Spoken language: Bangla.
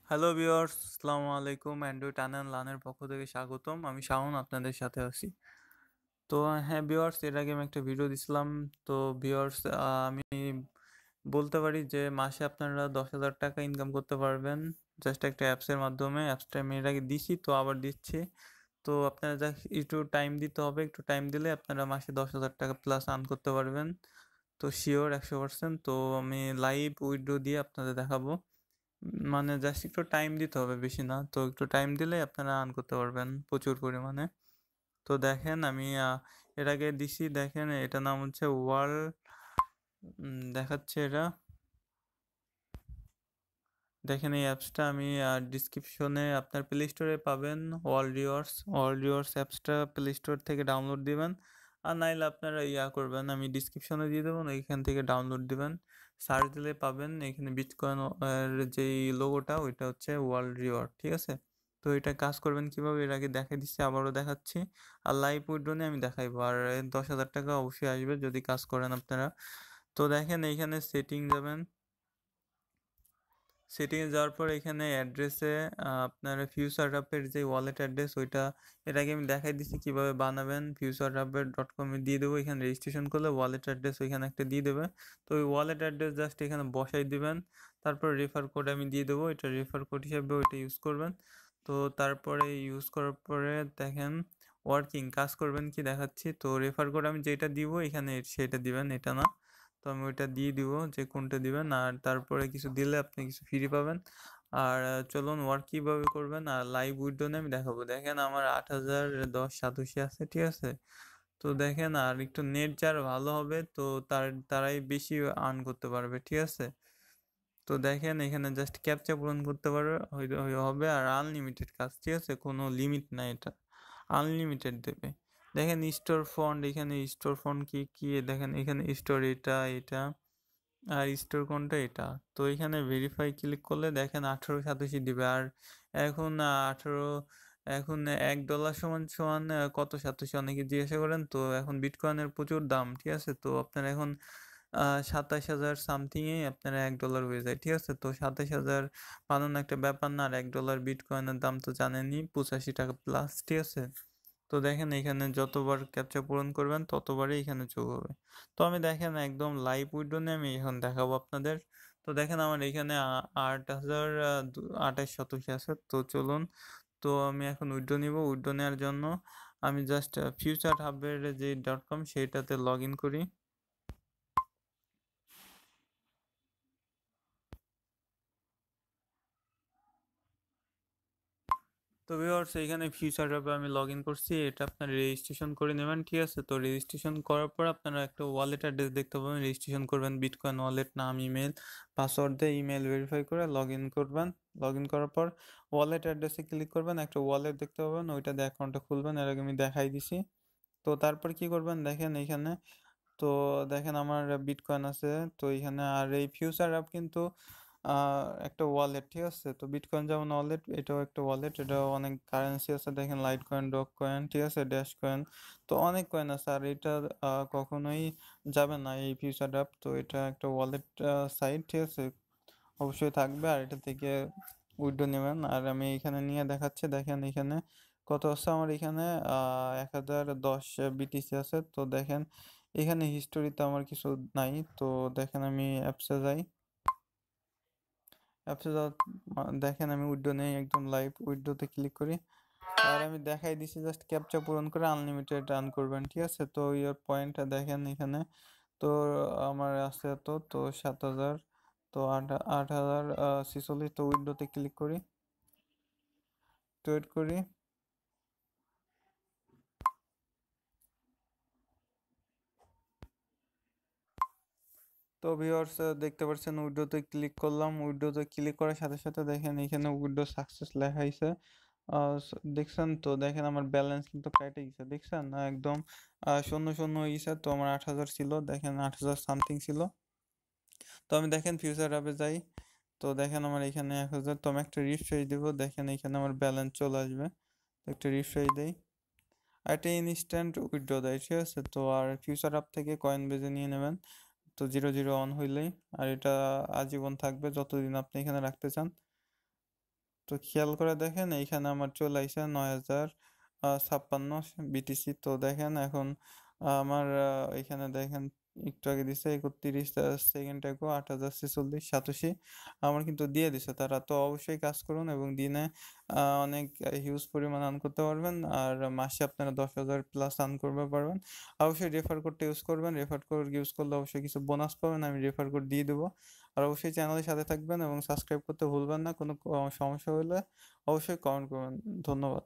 হ্যালো ভিউয়ার্স, আসসালামু আলাইকুম। অ্যান্ড্রয়েড টান অ্যান্ড লার্নের পক্ষ থেকে স্বাগতম। আমি শাওন আপনাদের সাথে আছি। তো হ্যাঁ ভিউয়ার্স, এর আগে আমি একটা ভিডিও দিছিলাম। তো ভিউয়ার্স, আমি বলতে পারি যে মাসে আপনারা 10,000 টাকা ইনকাম করতে পারবেন জাস্ট একটা অ্যাপসের মাধ্যমে। অ্যাপসটা আমি এর আগে দিছি, তো আবার দিচ্ছি। তো আপনারা জাস্ট একটু টাইম দিতে হবে। একটু টাইম দিলে আপনারা মাসে 10,000 টাকা প্লাস আর্ন করতে পারবেন। তো শিওর 100%। তো আমি লাইভ উইথড্র দিয়ে আপনাদের দেখাবো। মানে জাস্ট একটু টাইম দিতে হবে, বেশি না। তো একটু টাইম দিলে আপনারা আর্ন করতে পারবেন প্রচুর পরিমাণে। তো দেখেন আমি এর আগে দিছি, দেখেন এটা নাম হচ্ছে ওয়ার্ল্ড, দেখাচ্ছে এটা। দেখেন এই অ্যাপসটা আমি ডিসক্রিপশনে আপনার প্লে স্টোরে পাবেন। ওয়ার্ল্ড রিওয়ার্ডস অ্যাপসটা প্লে স্টোর থেকে ডাউনলোড দিবেন। আর নাইলে আপনারা করবেন, আমি ডিসক্রিপশনে দিয়ে দেবো, এইখান থেকে ডাউনলোড দিবেন। সার্চ দিলে পাবেন এখানে বিটকয়েন এর যেই লোগোটা, ওইটা হচ্ছে ওয়ার্ল্ড রিওয়ার্ড, ঠিক আছে। তো এটা কাজ করবেন কিভাবে এর আগে দেখাই দিচ্ছি, আবারও দেখাচ্ছি। আর লাইভ উইড্রোনে আমি দেখাইবো। আর 10,000 টাকা অবশ্যই আসবে যদি কাজ করেন আপনারা। তো দেখেন এইখানে সেটিং যাবেন। সেটিংয়ে যাওয়ার পর এখানে অ্যাড্রেসে আপনার ফিউচার হাবের যে ওয়ালেট অ্যাড্রেস, ওইটা এর আগে আমি দেখাই দিচ্ছি কিভাবে বানাবেন। futureHub.com এ দিয়ে দেবো। এখানে রেজিস্ট্রেশন করলে ওয়ালেট অ্যাড্রেস ওইখানে একটা দিয়ে দেবে। তো ওই ওয়ালেট অ্যাড্রেস জাস্ট এখানে বসাই দিবেন। তারপর রেফার কোড আমি দিয়ে দেবো, এটা রেফার কোড হিসাবে ওইটা ইউজ করবেন। তো তারপরে ইউজ করার পরে দেখেন ওয়ার্কিং কাজ করবেন কি দেখাচ্ছি। তো রেফার কোড আমি যেটা দিব এখানে সেটা দিবেন, এটা না। তো আমি ওইটা দিয়ে দিব যে কোনটা দিবেন। আর তারপরে কিছু দিলে আপনি কিছু ফ্রি পাবেন। আর চলুন ওয়ার্ক কিভাবে করবেন আর লাইভ উইড্রো আমি দেখাবো। দেখেন আমার 8,010 আছে, ঠিক আছে। তো দেখেন আর একটু নেট যার ভালো হবে তো তারাই বেশি আর্ন করতে পারবে, ঠিক আছে। তো দেখেন এখানে জাস্ট ক্যাপচা পূরণ করতে পারবে হবে। আর আনলিমিটেড কাজ, ঠিক আছে, কোনো লিমিট নাই, এটা আনলিমিটেড দেবে। দেখেন স্টোর ফন্ড, এখানে স্টোর ফন্ড কি কি দেখেন এখানে স্টোর এটা এটা আর স্টোর কোনটা এটা। তো এখানে ভেরিফাই ক্লিক করলে দেখেন 1887 দিবে। আর এখন 18, এখন $1 সমান সমান কত সাতোশি অনেকে জিজ্ঞাসা করেন। তো এখন বিটকয়েনের প্রচুর দাম, ঠিক আছে। তো আপনার এখন 27,000 সামথিংয়ে আপনার $1 হয়ে যায়, ঠিক আছে। তো 27,000 বানানো একটা ব্যাপার না। আর $1 বিটকয়েনের দাম তো জানেনই, 85 টাকা প্লাস, ঠিক আছে। তো দেখেন এখানে যতবার ক্যাপচা পূরণ করবেন ততবারই এখানে যোগ হবে। তো আমি দেখেন একদম লাইভ উইড্রো নিয়ে আমি এখন দেখাবো আপনাদের। তো দেখেন আমার এখানে 8,028 আছে। তো চলুন, তো আমি এখন উইড্রো নিব। উইড্রো নেওয়ার জন্য আমি জাস্ট ফিউচার হাবের যে .com সেইটাতে লগ ইন করি। তো ভিউয়ার্স, এইখানে ফিউচার হ্যাবে আমি লগ ইন করছি। এটা আপনার রেজিস্ট্রেশন করে নেবেন, ঠিক আছে। তো রেজিস্ট্রেশন করার পর আপনারা একটা ওয়ালেট অ্যাড্রেস দেখতে পাবেন। রেজিস্ট্রেশন করবেন বিটকয়েন ওয়ালেট, নাম, ইমেল, পাসওয়ার্ড দিয়ে ইমেল ভেরিফাই করে লগ ইন করবেন। লগ ইন করার পর ওয়ালেট অ্যাড্রেসে ক্লিক করবেন, একটা ওয়ালেট দেখতে পাবেন, ওইটা দিয়ে অ্যাকাউন্টটা খুলবেন। এর আগে আমি দেখাই দিছি। তো তারপর কি করবেন দেখেন এইখানে। তো দেখেন আমার বিটকয়েন আছে। তো এইখানে আর এই ফিউচার অ্যাপ কিন্তু একটা ওয়ালেট, ঠিক আছে। তো বিটকয়েন যেমন ওয়ালেট, এটাও একটা ওয়ালেট। এটা অনেক কারেন্সি আছে, দেখেন লাইট কয়েন, ডগ কয়েন, ঠিক আছে, ড্যাশ কয়েন। তো অনেক কয়েন আছে। আর এটা কখনোই যাবে না এই ফিউচার অ্যাপ। তো এটা একটা ওয়ালেট সাইট, ঠিক আছে, অবশ্যই থাকবে। আর এটা থেকে উইথড্র নেবেন। আর আমি এখানে নিয়ে দেখাচ্ছি, দেখেন এখানে কত আছে আমার। এখানে 1,010 বিটিসি আছে। তো দেখেন এখানে হিস্টোরিতে আমার কিছু নাই। তো দেখেন আমি অ্যাপসে যাই। অ্যাপসে যাওয়ার দেখেন আমি উইথড্র নেই, একদম লাইভ উইথড্রোতে ক্লিক করি। আর আমি দেখাই দিছি জাস্ট ক্যাপচা পূরণ করে আনলিমিটেড রান করবেন, ঠিক আছে। তো ইয়ার পয়েন্টটা দেখেন এখানে। তো আমার আছে তো 7,000, তো 8,046। তো উইন্ডোতে ক্লিক করি, তো ওয়েট করি। তো ভিউয়ার্স, দেখতে পাচ্ছেন উইন্ডোতে ক্লিক করলাম। উইন্ডোতে ক্লিক করার সাথে সাথে দেখেন এখানে উইন্ডো সাকসেস লেখা হয়েছে। দেখছেন তো, দেখেন আমার ব্যালেন্স কিন্তু কেটে গেছে, দেখছেন না, একদম শূন্য শূন্য হয়ে গেছে। তো আমার 8,000 ছিল, দেখেন 8,000 সামথিং ছিল। তো আমি দেখেন ফিউচার অ্যাপে যাই। তো দেখেন আমার এখানে 1,000। তো আমি একটা রিফ্রেশ দিব, দেখেন এখানে আমার ব্যালেন্স চলে আসবে। তো একটা রিফ্রেশ দেই। আর এটা ইনস্ট্যান্ট উইথড্র দেয়, ঠিক আছে। তো আর ফিউচার অ্যাপ থেকে কয়েন বেজে নিয়ে নেবেন। তো 0 0 অন হইলেই। আর এটা আজীবন থাকবে যতদিন আপনি এখানে রাখতে চান। তো খেয়াল করে দেখেন এইখানে আমার চলে আইসে 9056 বিটিসি। তো দেখেন এখন আমার এখানে দেখেন একটু আগে দিছে 31 সেকেন্ড আগে 8046 আমার কিন্তু দিয়ে দিছে তারা। তো অবশ্যই কাজ করুন এবং দিনে অনেক হিউজ পরিমাণ আর্ন করতে পারবেন, আর মাসে আপনারা 10,000 প্লাস আর্ন করতে পারবেন। অবশ্যই রেফার কোডটা ইউজ করবেন, রেফার কোড ইউজ করলে অবশ্যই কিছু বোনাস পাবেন, আমি রেফার কোড দিয়ে দেবো। আর অবশ্যই চ্যানেলের সাথে থাকবেন এবং সাবস্ক্রাইব করতে ভুলবেন না। কোনো সমস্যা হলে অবশ্যই কমেন্ট করবেন। ধন্যবাদ।